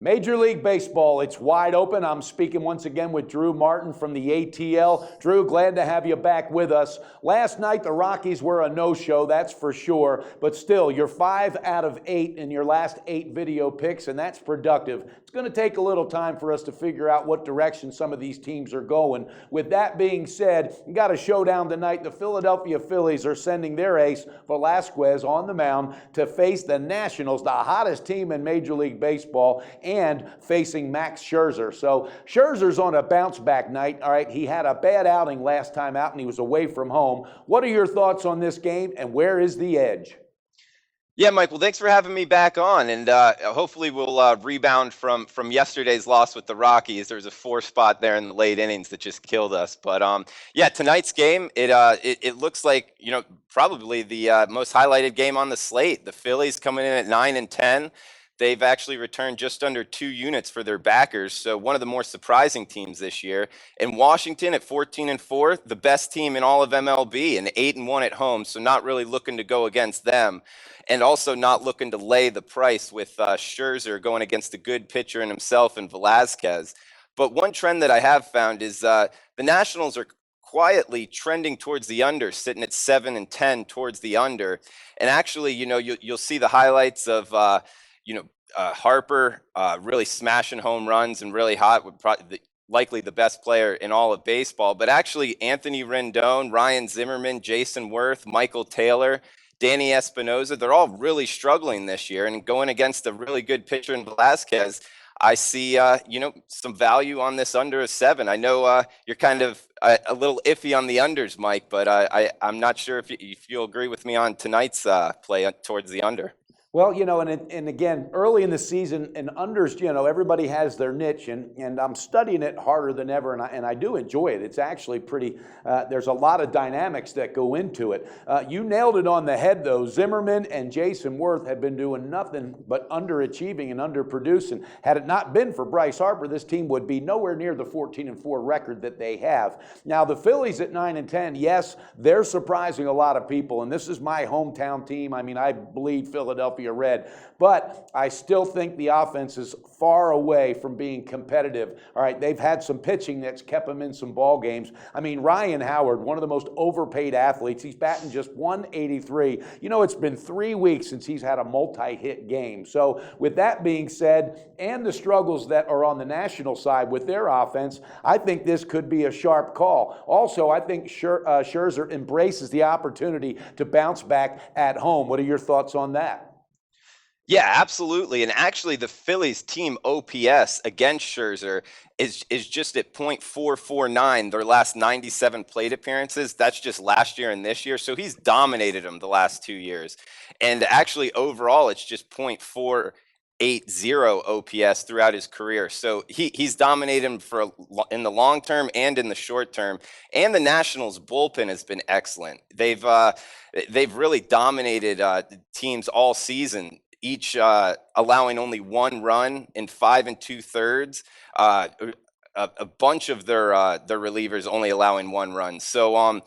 Major League Baseball, it's wide open. I'm speaking once again with Drew Martin from the ATL. Drew, glad to have you back with us. Last night, the Rockies were a no-show, that's for sure. But still, you're 5 out of 8 in your last 8 video picks, and that's productive. It's going to take a little time for us to figure out what direction some of these teams are going. With that being said, you got a showdown tonight. The Philadelphia Phillies are sending their ace, Velasquez, on the mound to face the Nationals, the hottest team in Major League Baseball, and facing Max Scherzer. So Scherzer's on a bounce-back night. All right, he had a bad outing last time out, and he was away from home. What are your thoughts on this game, and where is the edge? Yeah, Mike, well, thanks for having me back on, and hopefully we'll rebound from yesterday's loss with the Rockies. There was a 4 spot there in the late innings that just killed us. But yeah, tonight's game, it looks like, probably the most highlighted game on the slate. The Phillies coming in at 9-10. They've actually returned just under 2 units for their backers, so one of the more surprising teams this year. And Washington at 14-4, the best team in all of MLB, and 8-1 at home, so not really looking to go against them. And also not looking to lay the price with Scherzer going against a good pitcher in himself and Velasquez. But one trend that I have found is the Nationals are quietly trending towards the under, sitting at 7-10 towards the under. And actually, you'll see the highlights of Harper really smashing home runs and really hot, likely the best player in all of baseball. But actually, Anthony Rendon, Ryan Zimmerman, Jason Worth, Michael Taylor, Danny Espinosa, they're all really struggling this year. And going against a really good pitcher in Velasquez, I see, some value on this under a 7. I know you're kind of a little iffy on the unders, Mike, but I'm not sure if you'll agree with me on tonight's play towards the under. Well, and again, early in the season, and unders, everybody has their niche, and I'm studying it harder than ever, and I do enjoy it. It's actually pretty, there's a lot of dynamics that go into it. You nailed it on the head, though. Zimmerman and Jason Worth have been doing nothing but underachieving and underproducing. Had it not been for Bryce Harper, this team would be nowhere near the 14-4 record that they have. Now, the Phillies at 9-10, yes, they're surprising a lot of people, and this is my hometown team. I mean, I bleed Philadelphia red, but I still think the offense is far away from being competitive. All right, they've had some pitching that's kept them in some ball games. I mean, Ryan Howard, one of the most overpaid athletes, he's batting just 183. It's been 3 weeks since he's had a multi-hit game. So with that being said, and the struggles that are on the national side with their offense, I think this could be a sharp call. Also, I think Scherzer embraces the opportunity to bounce back at home. What are your thoughts on that? Yeah, absolutely. And actually, the Phillies team OPS against Scherzer is just at .449 their last 97 plate appearances. That's just last year and this year. So he's dominated them the last 2 years. And actually, overall, it's just .480 OPS throughout his career. So he's dominated him in the long term and in the short term. And the Nationals bullpen has been excellent. They've really dominated teams all season, each allowing only 1 run in 5 2/3. A bunch of their relievers only allowing 1 run. So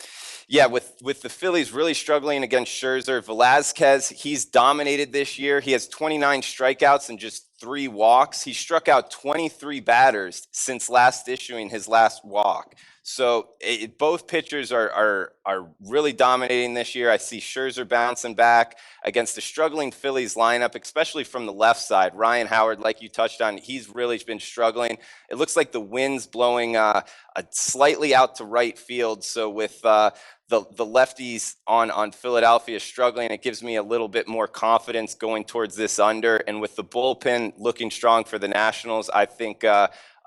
yeah, with the Phillies really struggling against Scherzer, Velasquez, he's dominated this year. He has 29 strikeouts and just 3 walks. He struck out 23 batters since last issuing his last walk. So both pitchers are really dominating this year. I see Scherzer bouncing back against the struggling Phillies lineup, especially from the left side. Ryan Howard, like you touched on, he's really been struggling. It looks like the wind's blowing slightly out to right field. So with the lefties on Philadelphia struggling, it gives me a little bit more confidence going towards this under. And with the bullpen looking strong for the Nationals, I think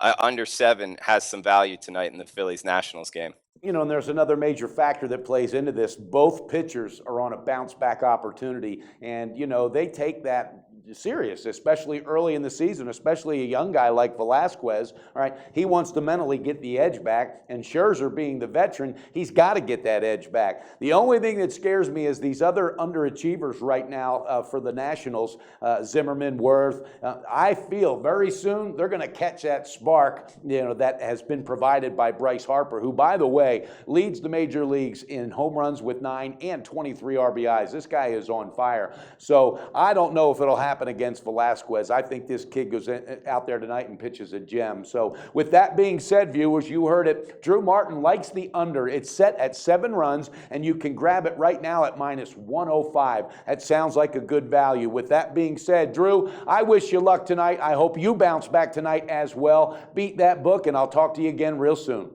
under 7 has some value tonight in the Phillies-Nationals game. And there's another major factor that plays into this. Both pitchers are on a bounce-back opportunity, and, they take that serious, especially early in the season, especially a young guy like Velasquez. All right, he wants to mentally get the edge back, and Scherzer, being the veteran, he's got to get that edge back. The only thing that scares me is these other underachievers right now for the Nationals, Zimmerman, Worth. I feel very soon they're going to catch that spark, that has been provided by Bryce Harper, who, by the way, leads the major leagues in home runs with 9 and 23 RBIs. This guy is on fire. So I don't know if it'll happen happen against Velasquez. I think this kid goes out there tonight and pitches a gem. So with that being said, viewers, you heard it. Drew Martin likes the under. It's set at 7 runs, and you can grab it right now at -105. That sounds like a good value. With that being said, Drew, I wish you luck tonight. I hope you bounce back tonight as well. Beat that book, and I'll talk to you again real soon.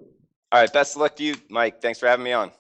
All right, best of luck to you, Mike. Thanks for having me on.